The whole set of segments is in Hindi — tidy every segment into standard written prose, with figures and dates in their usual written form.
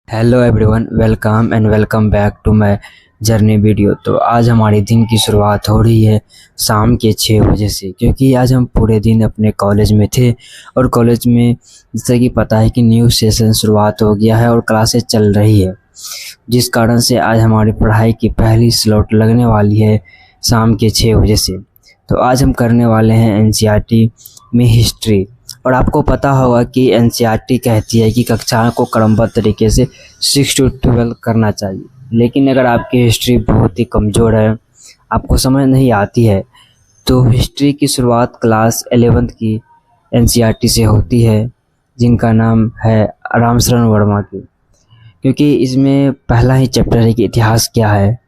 Hello everyone, welcome back to my journey video. तो आज हमारे दिन की शुरुआत हो रही है शाम के 6 बजे से, क्योंकि आज हम पूरे दिन अपने कॉलेज में थे। और कॉलेज में जैसे कि पता है कि न्यू सेशन शुरुआत हो गया है और क्लासेस चल रही है, जिस कारण से आज हमारी पढ़ाई की पहली स्लॉट लगने वाली है शाम के 6 बजे से। तो आज हम करने वाले हैं एनसीईआरटी में हिस्ट्री। और आपको पता होगा कि एनसीईआरटी कहती है कि कक्षाओं को क्रमबद्ध तरीके से 6 to 12 करना चाहिए, लेकिन अगर आपकी हिस्ट्री बहुत ही कमज़ोर है, आपको समझ नहीं आती है, तो हिस्ट्री की शुरुआत क्लास 11th की एनसीईआरटी से होती है, जिनका नाम है रामशरण वर्मा की। क्योंकि इसमें पहला ही चैप्टर है कि इतिहास क्या है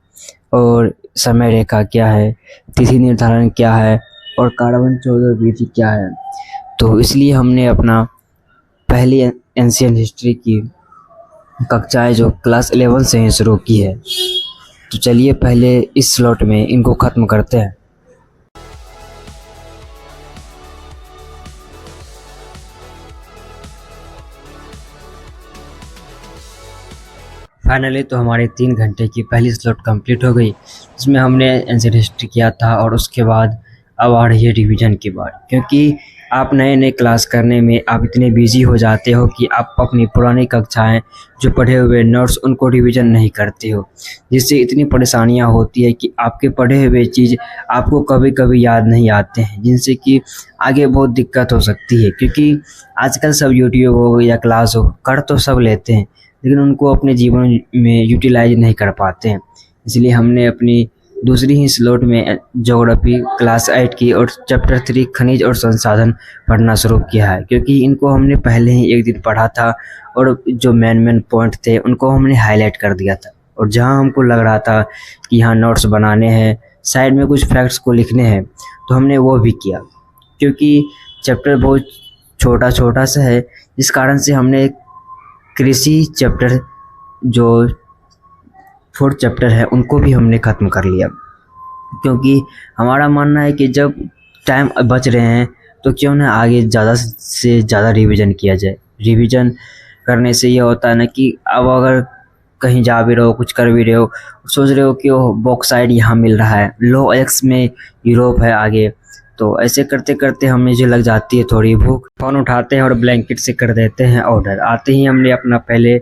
और समय रेखा क्या है, तिथि निर्धारण क्या है और कार्बन 14 विधि क्या है। तो इसलिए हमने अपना पहली एंशिएंट हिस्ट्री की कक्षाएं जो क्लास 11 से ही शुरू की है। तो चलिए पहले इस स्लॉट में इनको ख़त्म करते हैं। फाइनली तो हमारे 3 घंटे की पहली स्लॉट कंप्लीट हो गई, जिसमें हमने एंशिएंट हिस्ट्री किया था। और उसके बाद अब आ रही है रिवीजन की बात, क्योंकि आप नए क्लास करने में आप इतने बिजी हो जाते हो कि आप अपनी पुरानी कक्षाएं जो पढ़े हुए नोट्स उनको रिवीजन नहीं करते हो, जिससे इतनी परेशानियां होती है कि आपके पढ़े हुए चीज़ आपको कभी कभी याद नहीं आते हैं, जिनसे कि आगे बहुत दिक्कत हो सकती है। क्योंकि आजकल सब यूट्यूब हो या क्लास हो कर तो सब लेते हैं, लेकिन उनको अपने जीवन में यूटिलाइज नहीं कर पाते हैं। इसलिए हमने अपनी दूसरी ही स्लॉट में ज्योग्राफी क्लास 8 की और चैप्टर 3 खनिज और संसाधन पढ़ना शुरू किया है, क्योंकि इनको हमने पहले ही एक दिन पढ़ा था और जो मेन पॉइंट थे उनको हमने हाईलाइट कर दिया था। और जहां हमको लग रहा था कि यहाँ नोट्स बनाने हैं, साइड में कुछ फैक्ट्स को लिखने हैं, तो हमने वो भी किया। क्योंकि चैप्टर बहुत छोटा सा है, जिस कारण से हमने कृषि चैप्टर जो 4th चैप्टर है उनको भी हमने ख़त्म कर लिया। क्योंकि हमारा मानना है कि जब टाइम बच रहे हैं तो क्यों ना आगे ज़्यादा से ज़्यादा रिवीजन किया जाए। रिवीजन करने से ये होता है ना कि अब अगर कहीं जा भी रहे हो, कुछ कर भी रहे हो, सोच रहे हो कि वो बॉक्साइड यहाँ मिल रहा है, लो एक्स में यूरोप है आगे, तो ऐसे करते करते हमें जो लग जाती है थोड़ी भूख, फ़ोन उठाते हैं और ब्लैंकेट से कर देते हैं ऑर्डर। आते ही हमने अपना पहले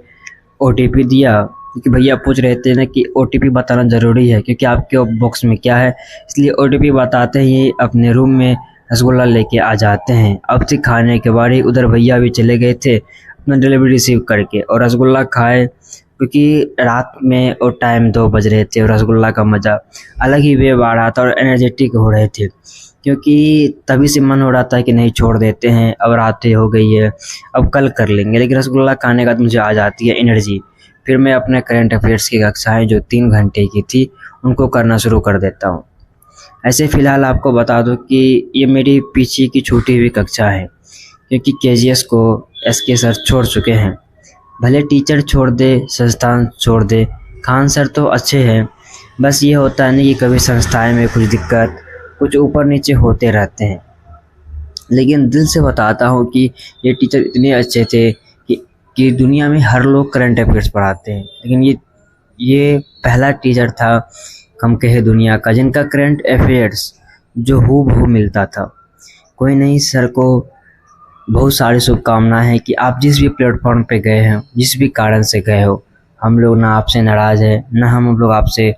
OTP दिया, क्योंकि भैया पूछ रहे थे ना कि OTP बताना ज़रूरी है क्योंकि आपके बॉक्स में क्या है, इसलिए OTP बताते ही अपने रूम में रसगुल्ला लेके आ जाते हैं। अब से खाने के बाद उधर भैया भी चले गए थे अपना डिलीवरी रिसीव करके, और रसगुल्ला खाए, क्योंकि रात में और टाइम 2 बज रहे थे और रसगुल्ला का मज़ा अलग ही वेव आ रहा था और एनर्जेटिक हो रहे थे। क्योंकि तभी से मन हो रहा था कि नहीं छोड़ देते हैं, अब रात हो गई है, अब कल कर लेंगे, लेकिन रसगुल्ला खाने का मुझे आ जाती है एनर्जी। फिर मैं अपने करंट अफेयर्स की कक्षाएं जो 3 घंटे की थी उनको करना शुरू कर देता हूं। ऐसे फ़िलहाल आपको बता दूं कि ये मेरी पीछे की छूटी हुई कक्षा है, क्योंकि KGS को SK सर छोड़ चुके हैं। भले टीचर छोड़ दे, संस्थान छोड़ दे, खान सर तो अच्छे हैं, बस ये होता है ना कि कभी संस्थाएं में कुछ दिक्कत, कुछ ऊपर नीचे होते रहते हैं। लेकिन दिल से बताता हूँ कि ये टीचर इतने अच्छे थे कि दुनिया में हर लोग करंट अफेयर्स पढ़ाते हैं, लेकिन ये पहला टीचर था हम कहे दुनिया का जिनका करंट अफेयर्स जो हूबहू मिलता था। कोई नहीं, सर को बहुत सारी शुभकामनाएं हैं कि आप जिस भी प्लेटफॉर्म पे गए हैं, जिस भी कारण से गए हो, हम लोग ना आपसे नाराज़ है, ना हम लोग आपसे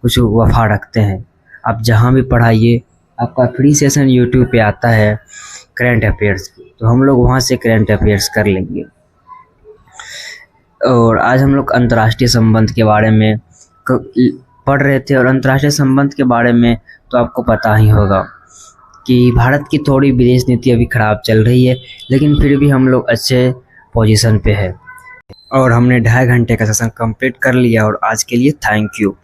कुछ वफा रखते हैं। आप जहाँ भी पढ़ाइए, आपका फ्री सेशन यूट्यूब पे आता है करंट अफेयर्स की, तो हम लोग वहाँ से करंट अफेयर्स कर लेंगे। और आज हम लोग अंतर्राष्ट्रीय संबंध के बारे में पढ़ रहे थे, और अंतर्राष्ट्रीय संबंध के बारे में तो आपको पता ही होगा कि भारत की थोड़ी विदेश नीति अभी ख़राब चल रही है, लेकिन फिर भी हम लोग अच्छे पोजीशन पे है। और हमने 2.5 घंटे का सेशन कंप्लीट कर लिया, और आज के लिए थैंक यू।